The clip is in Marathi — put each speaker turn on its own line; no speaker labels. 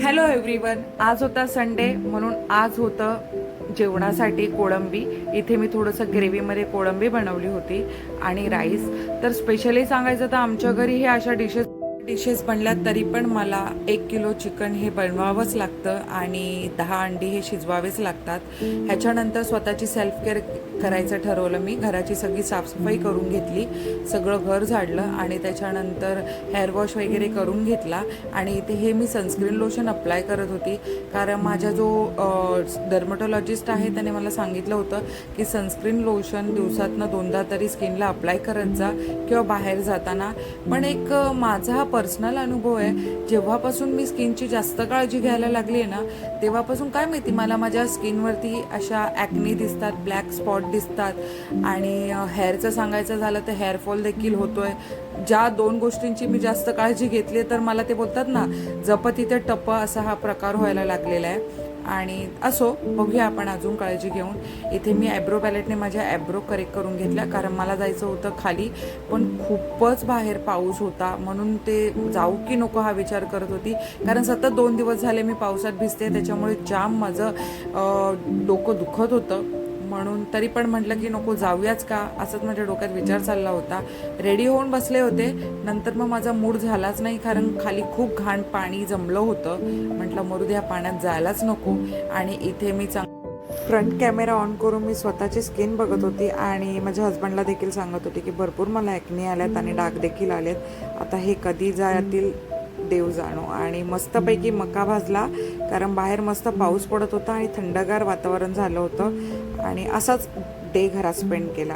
हॅलो एव्हरीवन, आज होता संडे म्हणून आज होतं जेवणासाठी कोळंबी. इथे मी थोडंसं ग्रेव्हीमध्ये कोळंबी बनवली होती आणि राईस. तर स्पेशली सांगायचं तर आमच्या घरी हे अशा डिशेस बनल्यात तरी पण मला 1 किलो चिकन हे बनवावंच लागतं आणि 10 अंडी हे शिजवावेच लागतात. ह्याच्यानंतर स्वतःची सेल्फ केअर करायचं ठरवलं. मी घराची सगळी साफसफाई करून घेतली, सगळं घर झाडलं आणि त्याच्यानंतर हेअर वॉश वगैरे करून घेतला. आणि इथे हे मी सनस्क्रीन लोशन अप्लाय करत होती, कारण माझा जो डर्मटॉलॉजिस्ट आहे त्याने मला सांगितलं होतं की सनस्क्रीन लोशन दिवसातनं 2दा तरी स्किनला अप्लाय करत जा किंवा बाहेर जाताना. पण एक माझा हा पर्सनल अनुभव आहे, जेव्हापासून मी स्किनची जास्त काळजी घ्यायला लागली आहे ना, तेव्हापासून काय माहिती मला माझ्या स्किनवरती अशा ॲक्नी दिसतात, ब्लॅक स्पॉट दिसतात आणि हेअरचं सांगायचं झालं तर हेअरफॉल देखील होतोय. ज्या 2 गोष्टींची मी जास्त काळजी घेतली तर मला ते बोलतात ना, जप तिथे टप असा हा प्रकार व्हायला लागलेला आहे. आणि असो, बघूया आपण अजून काळजी घेऊन. इथे मी आयब्रो पॅलेटने माझ्या आयब्रो करेक्ट करून घेतल्या, कारण मला जायचं होतं खाली, पण खूपच बाहेर पाऊस होता म्हणून ते जाऊ की नको हा विचार करत होती. कारण सतत 2 दिवस झाले मी पावसात भिजते, त्याच्यामुळे जाम माझं डोकं दुखत होतं. म्हणून तरी पण म्हटलं की नको, जाऊयाच का, असंच माझ्या डोक्यात विचार चालला होता. रेडी होऊन बसले होते, नंतर मग माझा मूड झालाच नाही, कारण खाली खूप घाण पाणी जमलं होतं. म्हटलं मरू द्या, पाण्यात जायलाच नको. आणि इथे मी फ्रंट कॅमेरा ऑन करून मी स्वतःची स्किन बघत होती आणि माझ्या हस्बंडला देखील सांगत होती की भरपूर मला ॲक्ने आल्यात आणि डाग देखील आलेत. आता हे कधी जातील देव जाणो. आणि मस्तपैकी मका भाजला, कारण बाहेर मस्त पाऊस पडत होता आणि थंडगार वातावरण झालं होतं आणि असाच डे घरात स्पेंड केला.